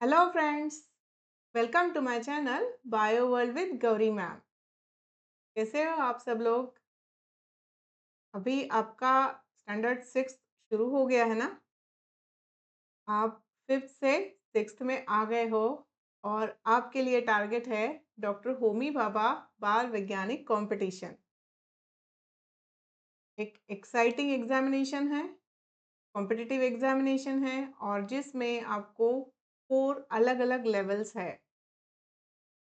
Hello friends, welcome to my channel bio world with Gauri ma'am. कैसे हो आप सब लोग? अभी आपका स्टैंडर्ड सिक्स शुरू हो गया है ना? आप फिफ्थ से सिक्स्थ में आ गए हो और आपके लिए टारगेट है डॉक्टर होमी भाभा बाल वैज्ञानिक कंपटीशन। एक एक्साइटिंग एग्जामिनेशन है, कॉम्पिटिटिव एग्जामिनेशन है और जिसमें आपको 4 अलग अलग लेवल्स है।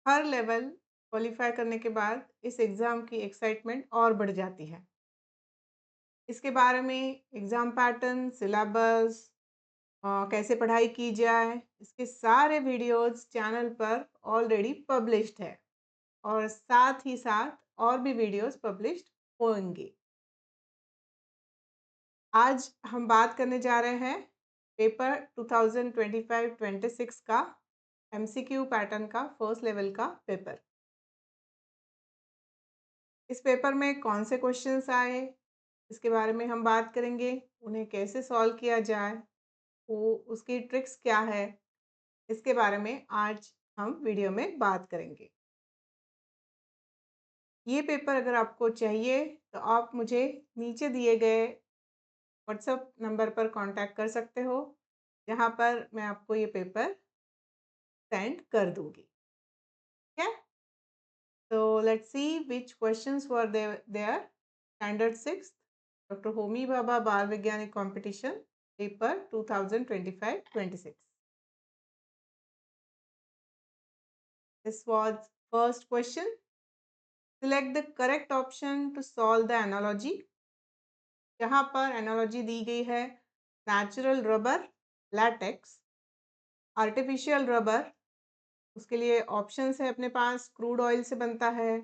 हर लेवल क्वालिफाई करने के बाद इस एग्ज़ाम की एक्साइटमेंट और बढ़ जाती है। इसके बारे में एग्ज़ाम पैटर्न, सिलेबस, कैसे पढ़ाई की जाए, इसके सारे वीडियोज़ चैनल पर ऑलरेडी पब्लिश्ड है और साथ ही साथ और भी वीडियोज़ पब्लिश्ड होंगे। आज हम बात करने जा रहे हैं पेपर 2025-26 का एमसीक्यू पैटर्न का फर्स्ट लेवल का पेपर। इस पेपर में कौन से क्वेश्चंस आए, इसके बारे में हम बात करेंगे। उन्हें कैसे सॉल्व किया जाए, वो उसकी ट्रिक्स क्या है, इसके बारे में आज हम वीडियो में बात करेंगे। ये पेपर अगर आपको चाहिए तो आप मुझे नीचे दिए गए व्हाट्सएप नंबर पर कांटेक्ट कर सकते हो, जहाँ पर मैं आपको ये पेपर सेंड कर दूँगी। ठीक है? So let's see which questions were there. Standard 6th, Dr. Homi Bhabha Bal Vigyanik Competition, paper 2025-26. This was first question. Select the correct option to solve the analogy. यहाँ पर analogy दी गई है natural rubber, latex, artificial rubber. उसके लिए options है अपने पास, crude oil से बनता है,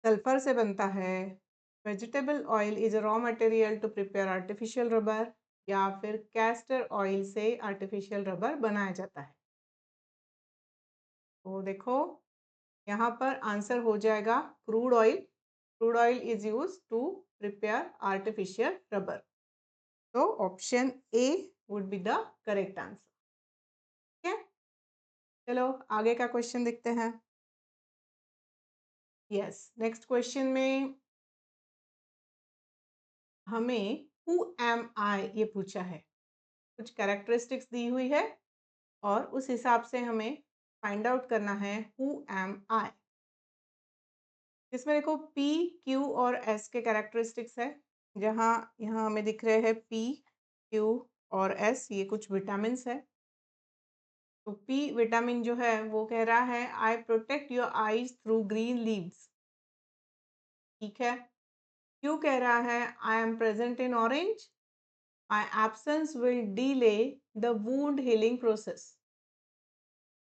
सल्फर से बनता है, vegetable oil is a raw material to prepare artificial rubber, या फिर कैस्टर ऑयल से आर्टिफिशियल रबर बनाया जाता है। तो देखो यहाँ पर आंसर हो जाएगा crude oil. Crude oil is use to prepare artificial rubber. तो option A would be the correct answer. ठीक है, चलो आगे का क्वेश्चन देखते हैं। यस, नेक्स्ट क्वेश्चन में हमें हु एम आई ये पूछा है। कुछ कैरेक्टरिस्टिक्स दी हुई है और उस हिसाब से हमें फाइंड आउट करना है हु एम आई। इसमें देखो पी, क्यू और एस के कैरेक्टरिस्टिक्स है। जहाँ यहाँ हमें दिख रहे हैं पी, क्यू और एस, ये कुछ विटामिन्स है। तो पी विटामिन जो है वो कह रहा है I protect your eyes through green leaves. ठीक है। क्यू कह रहा है I am present in orange, my absence will delay the wound healing process.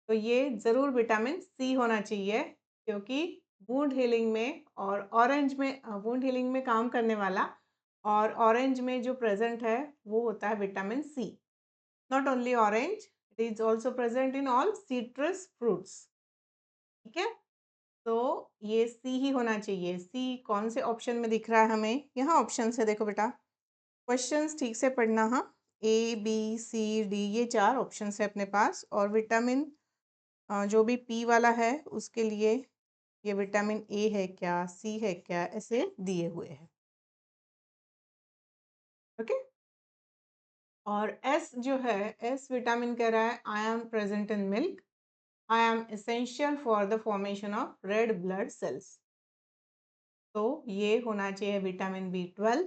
तो ये ज़रूर विटामिन सी होना चाहिए, क्योंकि वुंड हीलिंग में और ऑरेंज में वुंड हीलिंग में काम करने वाला और ऑरेंज में जो प्रेजेंट है वो होता है vitamin C. Not only orange, it is also present in all citrus fruits. ठीक है, तो ये सी ही होना चाहिए। सी कौन से ऑप्शन में दिख रहा है हमें? यहाँ ऑप्शन है, देखो बेटा, क्वेश्चंस ठीक से पढ़ना। हाँ, ए बी सी डी ये 4 ऑप्शन है अपने पास, और विटामिन जो भी पी वाला है उसके लिए ये विटामिन ए है क्या, सी है क्या, ऐसे दिए हुए हैं। ओके, और एस जो है, एस विटामिन कह रहा है I am present in milk, I am essential for the formation of red blood cells. तो ये होना चाहिए विटामिन B12।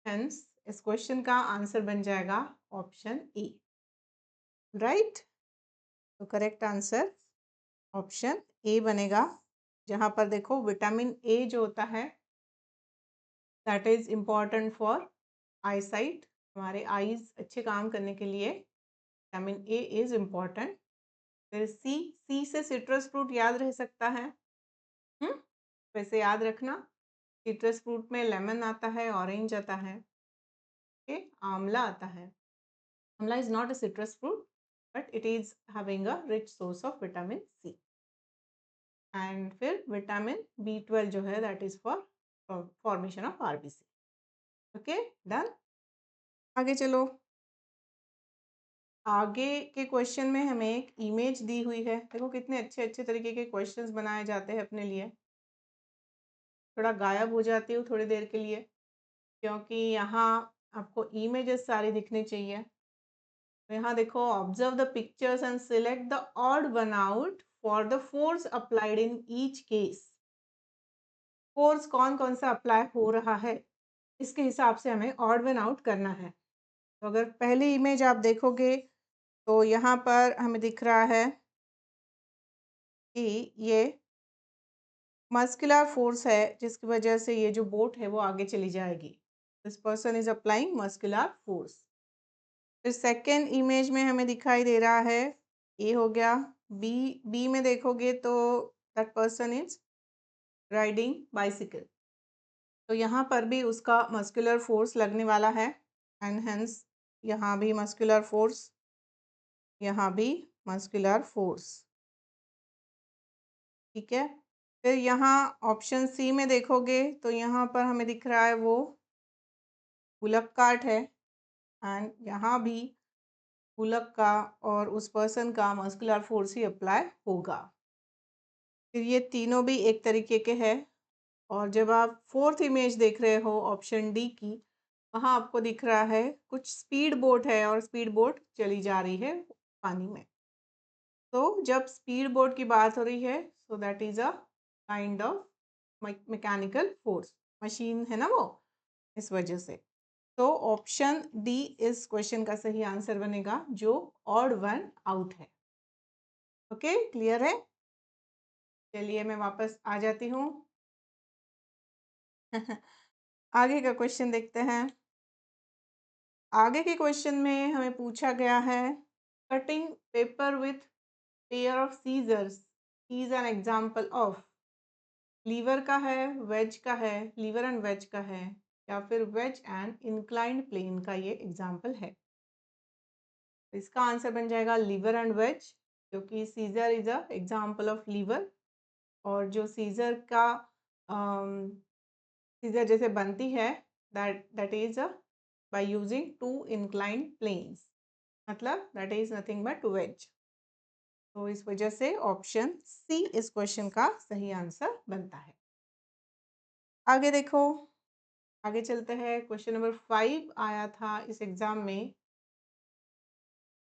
हेंस इस क्वेश्चन का आंसर बन जाएगा ऑप्शन ए। राइट, तो करेक्ट आंसर ऑप्शन ए बनेगा। जहाँ पर देखो विटामिन ए जो होता है that is important for I site, हमारे आईज अच्छे काम करने के लिए विटामिन ए इज इम्पॉर्टेंट। फिर सी, सी से सिट्रस फ्रूट याद रह सकता है। वैसे याद रखना, सिट्रस फ्रूट में लेमन आता है, ऑरेंज आता है, ओके, आंवला आता है। Amla is not a citrus fruit but it is having a rich source of vitamin C. And फिर विटामिन B12 जो है that is for formation of RBC. Okay, done. आगे चलो। आगे के क्वेश्चन में हमें एक इमेज दी हुई है। देखो कितने अच्छे अच्छे तरीके के क्वेश्चंस बनाए जाते हैं अपने लिए। थोड़ा गायब हो जाती हूँ थोड़ी देर के लिए, क्योंकि यहाँ आपको इमेजेस सारी दिखनी चाहिए। तो यहाँ देखो, observe the pictures and select the odd one out for the force applied in each case. Force कौन कौन सा अप्लाई हो रहा है, इसके हिसाब से हमें ऑड वन आउट करना है। तो अगर पहली इमेज आप देखोगे तो यहाँ पर हमें दिख रहा है कि ये मस्कुलर फोर्स है, जिसकी वजह से ये जो बोट है वो आगे चली जाएगी। This person is applying muscular force. फिर सेकेंड इमेज में हमें दिखाई दे रहा है, ए हो गया। बी बी में देखोगे तो that person is riding bicycle. तो यहाँ पर भी उसका मस्कुलर फोर्स लगने वाला है, एंड हेंस यहाँ भी मस्कुलर फोर्स, यहाँ भी मस्कुलर फोर्स। ठीक है। फिर यहाँ ऑप्शन सी में देखोगे तो यहाँ पर हमें दिख रहा है वो पुलक कार्ट है, एंड यहाँ भी पुलक का और उस पर्सन का मस्कुलर फोर्स ही अप्लाई होगा। फिर ये तीनों भी एक तरीके के हैं। और जब आप फोर्थ इमेज देख रहे हो ऑप्शन डी की, वहाँ आपको दिख रहा है कुछ स्पीड बोट है और स्पीड बोट चली जा रही है पानी में। तो जब स्पीड बोट की बात हो रही है, so that is a kind of mechanical force, machine है ना वो, इस वजह से। तो ऑप्शन डी इस क्वेश्चन का सही आंसर बनेगा, जो ऑड वन आउट है। ओके, क्लियर है। चलिए मैं वापस आ जाती हूँ। आगे का क्वेश्चन देखते हैं। आगे के क्वेश्चन में हमें पूछा गया है, cutting paper with pair of scissors is an example of. Lever का है, वेज का है, लीवर एंड वेज का है, या फिर वेज एंड इंक्लाइंड प्लेन का ये एग्जाम्पल है। तो इसका आंसर बन जाएगा लीवर एंड वेज, क्योंकि scissor is an example of lever. और जो सीजर का सीजर जैसे बनती है, that is by using two inclined planes, मतलब that is nothing but wedge. तो इस वजह से ऑप्शन सी इस क्वेश्चन का सही आंसर बनता है। आगे देखो, आगे चलते हैं। क्वेश्चन नंबर 5 आया था इस एग्जाम में।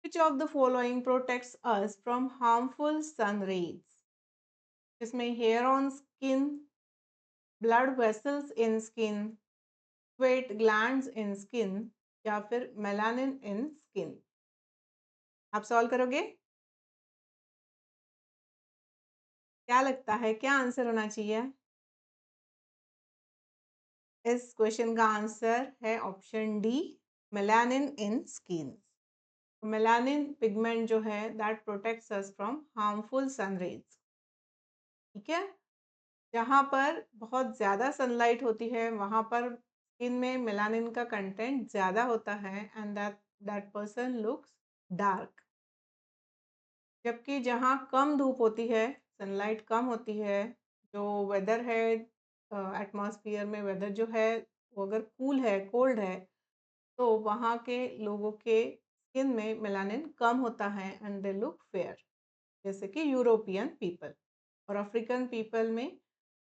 Which of the following protects us from harmful sun rays? जिसमें hair on skin, blood vessels in skin, sweat glands in skin, या फिर मेलानिन इन स्किन। आप सॉल्व करोगे, क्या लगता है क्या आंसर होना चाहिए? इस क्वेश्चन का आंसर है option D, melanin in skin. Melanin pigment जो है that protects us from harmful sun rays. ठीक है। जहाँ पर बहुत ज़्यादा सनलाइट होती है वहाँ पर स्किन में मेलानिन का कंटेंट ज़्यादा होता है, and that person looks dark. जबकि जहाँ कम धूप होती है, सनलाइट कम होती है, जो वेदर है, एटमॉस्फेयर में वेदर जो है वो अगर कूल है, कोल्ड है, तो वहाँ के लोगों के स्किन में मेलानिन कम होता है, एंड दे लुक फेयर, जैसे कि यूरोपियन पीपल। और अफ्रीकन पीपल में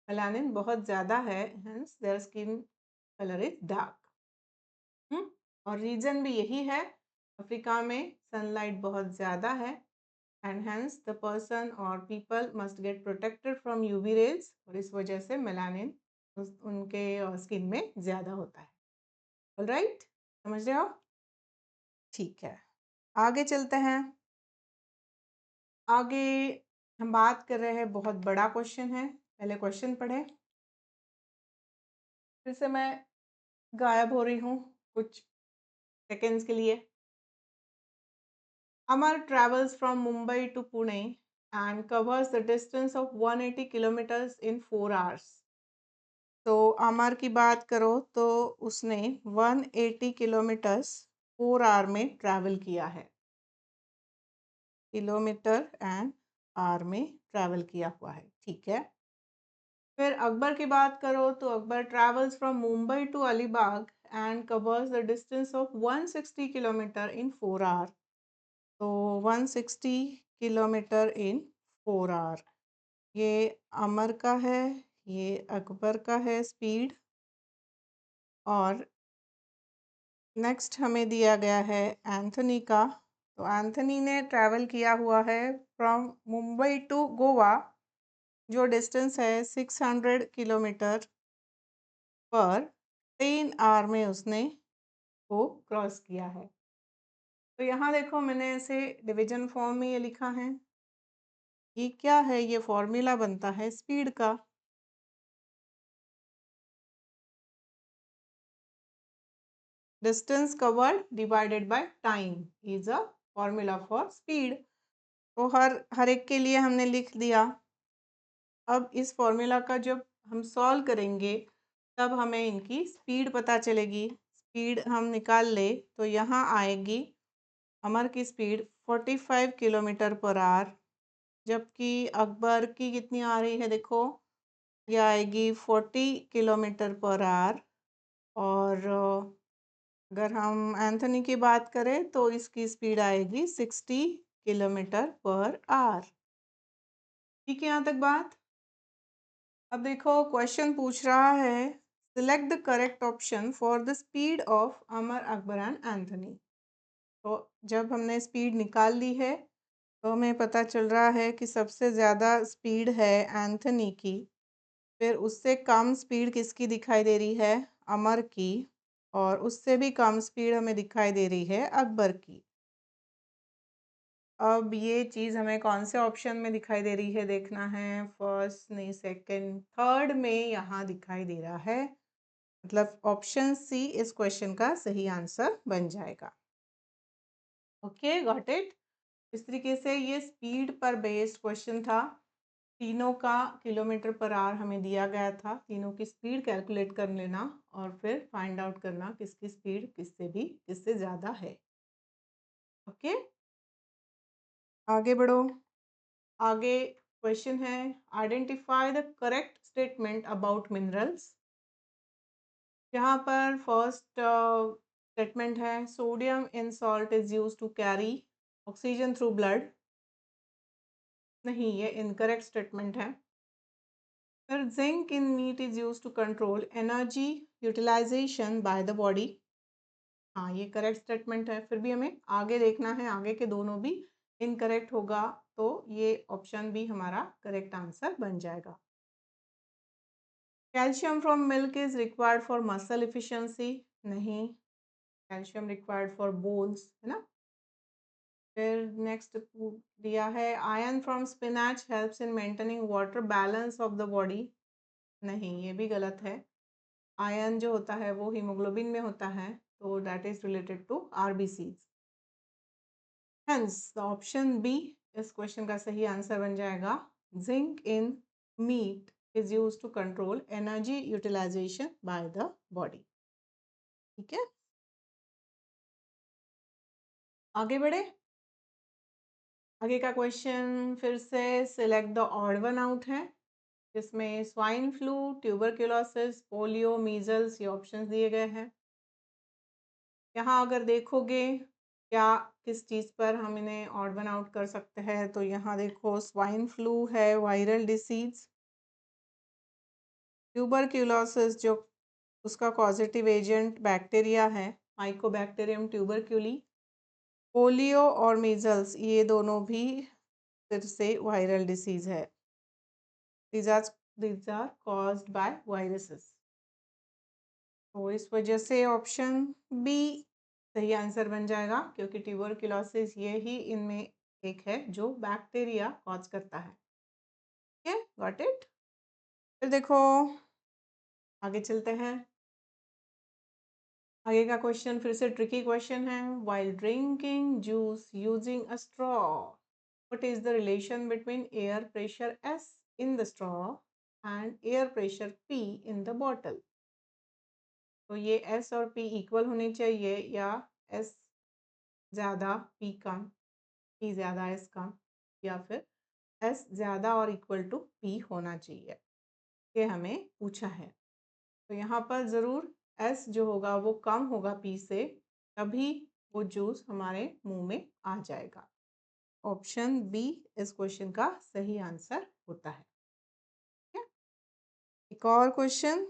मेलानिन बहुत ज़्यादा है, hence their skin colour is dark. और रीज़न भी यही है, अफ्रीका में सनलाइट बहुत ज़्यादा है, एंड हेंस द पर्सन और people must get protected from UV rays, और इस वजह से मेलानिन उनके स्किन में ज़्यादा होता है। ऑलराइट, समझ रहे हो? ठीक है, आगे चलते हैं। आगे हम बात कर रहे हैं, बहुत बड़ा क्वेश्चन है। पहले क्वेश्चन पढ़े, फिर से मैं गायब हो रही हूँ कुछ सेकेंड्स के लिए। Amar travels from Mumbai to Pune and covers the distance of 180 kilometers in 4 hours. तो अमर की बात करो तो उसने 180 किलोमीटर्स 4 आवर में ट्रैवल किया है। किलोमीटर एंड आवर में ट्रैवल किया हुआ है। ठीक है। फिर अकबर की बात करो तो Akbar travels from Mumbai to Alibag and covers the distance of 160 kilometre in 4 hour. तो 160 किलोमीटर इन 4 आवर। ये अमर का है, ये अकबर का है स्पीड। और नेक्स्ट हमें दिया गया है एंथनी का। तो एंथनी ने ट्रैवल किया हुआ है फ्रॉम मुंबई टू गोवा, जो डिस्टेंस है 600 किलोमीटर पर 3 आवर में उसने वो क्रॉस किया है। तो यहाँ देखो मैंने ऐसे डिवीजन फॉर्म में ये लिखा है। ये क्या है? ये फॉर्मूला बनता है स्पीड का। Distance covered divided by time is a formula for speed. तो हर एक के लिए हमने लिख दिया। अब इस फॉर्मूला का जब हम सॉल्व करेंगे तब हमें इनकी स्पीड पता चलेगी। स्पीड हम निकाल ले तो यहाँ आएगी अमर की स्पीड 45 किलोमीटर पर आवर, जबकि अकबर की कितनी आ रही है देखो, ये आएगी 40 किलोमीटर पर आवर। और अगर हम एंथनी की बात करें तो इसकी स्पीड आएगी 60 किलोमीटर पर आवर। ठीक है यहाँ तक बात। अब देखो क्वेश्चन पूछ रहा है select the correct option for the speed of Amar, Akbar and Anthony. तो जब हमने स्पीड निकाल ली है तो हमें पता चल रहा है कि सबसे ज़्यादा स्पीड है एंथनी की, फिर उससे कम स्पीड किसकी दिखाई दे रही है? अमर की। और उससे भी कम स्पीड हमें दिखाई दे रही है अकबर की। अब ये चीज़ हमें कौन से ऑप्शन में दिखाई दे रही है देखना है। फर्स्ट नहीं, सेकंड, थर्ड में यहाँ दिखाई दे रहा है। मतलब ऑप्शन सी इस क्वेश्चन का सही आंसर बन जाएगा। Okay, got it. इस तरीके से ये स्पीड पर बेस्ड क्वेश्चन था। तीनों का किलोमीटर पर आवर हमें दिया गया था। तीनों की स्पीड कैलकुलेट कर लेना और फिर फाइंड आउट करना किसकी स्पीड किससे ज़्यादा है। ओके, आगे बढ़ो। आगे क्वेश्चन है identify the correct statement about minerals. यहाँ पर फर्स्ट स्टेटमेंट है sodium in salt is use to carry oxygen through blood. नहीं, ये इनकरेक्ट स्टेटमेंट है। फिर zinc in meat is use to control energy utilisation by the body. हाँ, ये correct statement है। फिर भी हमें आगे देखना है, आगे के दोनों भी इनकरेक्ट होगा तो ये ऑप्शन भी हमारा करेक्ट आंसर बन जाएगा। Calcium from milk is required for muscle efficiency. नहीं, कैल्शियम रिक्वायर्ड फॉर बोन्स है ना। फिर नेक्स्ट दिया है iron from spinach helps in maintaining water balance of the body. नहीं, ये भी गलत है। आयरन जो होता है वो हीमोग्लोबिन में होता है, तो that is related to RBCs. Hence the option B इस क्वेश्चन का सही आंसर बन जाएगा। Zinc in meat is use to control energy utilisation by the body. ठीक है, आगे बढ़े। आगे का क्वेश्चन फिर से select the odd one out है, जिसमें swine flu, tuberculosis, polio, measles ये ऑप्शंस दिए गए हैं। यहाँ अगर देखोगे क्या किस चीज़ पर हम इन्हें ऑड वन आउट कर सकते हैं, तो यहाँ देखो स्वाइन फ्लू है वायरल डिसीज। ट्यूबरक्लोसिस जो उसका पॉजिटिव एजेंट बैक्टीरिया है, माइकोबैक्टीरियम ट्यूबरक्यूली। पोलियो और मीजल्स ये दोनों भी फिर से वायरल डिसीज है। these are caused by viruses। तो इस वजह से ऑप्शन बी सही आंसर बन जाएगा, क्योंकि ट्यूबरक्लोसिस ये ही इनमें एक है जो बैक्टीरिया कॉज करता है। ठीक है, गॉट इट। फिर देखो आगे चलते हैं। आगे का क्वेश्चन फिर से ट्रिकी क्वेश्चन है। While drinking juice using a straw, what is the relation between air pressure S in the straw and air pressure P in the bottle? तो ये S और P इक्वल होने चाहिए, या S ज़्यादा P कम, P ज़्यादा S कम, या फिर S ज़्यादा और इक्वल टू P होना चाहिए, ये हमें पूछा है। तो यहाँ पर ज़रूर S जो होगा वो कम होगा P से, तभी वो जूस हमारे मुंह में आ जाएगा। ऑप्शन बी इस क्वेश्चन का सही आंसर होता है। ठीक है? एक और क्वेश्चन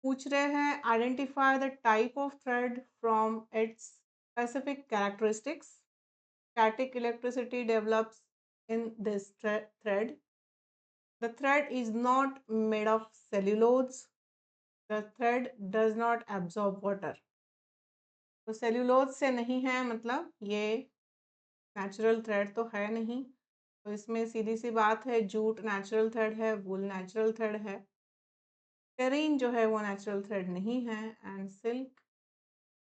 पूछ रहे हैं, identify the type of thread from its specific characteristics. Static electricity develops in this thread. The thread is not made of cellulose. The thread does not absorb water. तो सेल्यूलोज से नहीं है, मतलब ये नेचुरल थ्रेड तो है नहीं। तो इसमें सीधी सी बात है, जूट नेचुरल थ्रेड है, वूल नेचुरल थ्रेड है, टेरीन जो है वो नेचुरल थ्रेड नहीं है, एंड सिल्क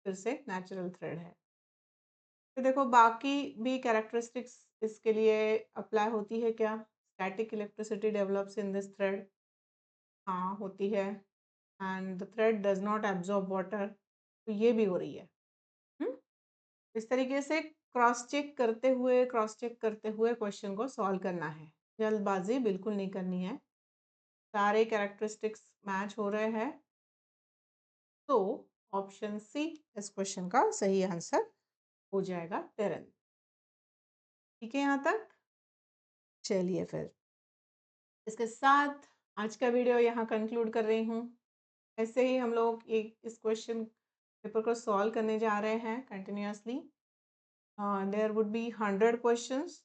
फिर से नेचुरल थ्रेड है। तो देखो बाकी भी कैरेक्टरिस्टिक्स इसके लिए अप्लाई होती है क्या? Static electricity develops in this thread, हाँ होती है, and the thread does not absorb water, तो ये भी हो रही है। इस तरीके से क्रॉस चेक करते हुए क्वेश्चन को सॉल्व करना है, जल्दबाजी बिल्कुल नहीं करनी है। सारे कैरेक्टरिस्टिक्स मैच हो रहे हैं, तो ऑप्शन सी इस क्वेश्चन का सही आंसर हो जाएगा, टेरन। ठीक है यहाँ तक? चलिए फिर इसके साथ आज का वीडियो यहाँ कंक्लूड कर रही हूँ। ऐसे ही हम लोग एक इस क्वेश्चन पेपर को सॉल्व करने जा रहे हैं continuously. There would be 100 questions.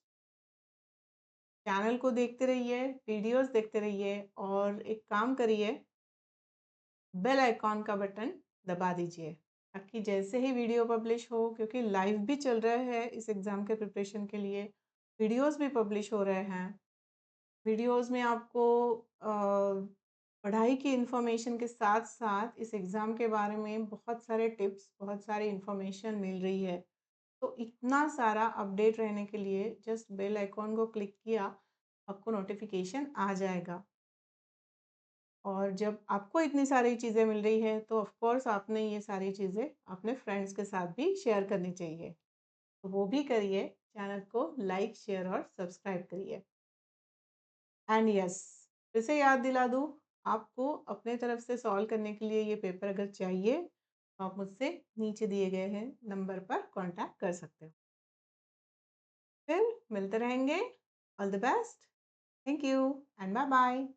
Channel को देखते रहिए, वीडियोस देखते रहिए, और एक काम करिए, बेल आइकॉन का बटन दबा दीजिए ताकि जैसे ही वीडियो पब्लिश हो, क्योंकि लाइव भी चल रहा है इस एग्ज़ाम के प्रिपरेशन के लिए, वीडियोस भी पब्लिश हो रहे हैं। वीडियोस में आपको पढ़ाई की इन्फॉर्मेशन के साथ साथ इस एग्ज़ाम के बारे में बहुत सारे टिप्स, बहुत सारी इन्फॉर्मेशन मिल रही है। तो इतना सारा अपडेट रहने के लिए जस्ट बेल आइकॉन को क्लिक किया, आपको नोटिफिकेशन आ जाएगा। और जब आपको इतनी सारी चीज़ें मिल रही है तो ऑफ कोर्स आपने ये सारी चीज़ें अपने फ्रेंड्स के साथ भी शेयर करनी चाहिए, तो वो भी करिए। चैनल को लाइक, शेयर और सब्सक्राइब करिए। एंड यस, फिर से याद दिला दूँ, आपको अपने तरफ से सॉल्व करने के लिए ये पेपर अगर चाहिए तो आप मुझसे नीचे दिए गए हैं नंबर पर कांटेक्ट कर सकते हो। फिर मिलते रहेंगे। All the best. Thank you and bye bye.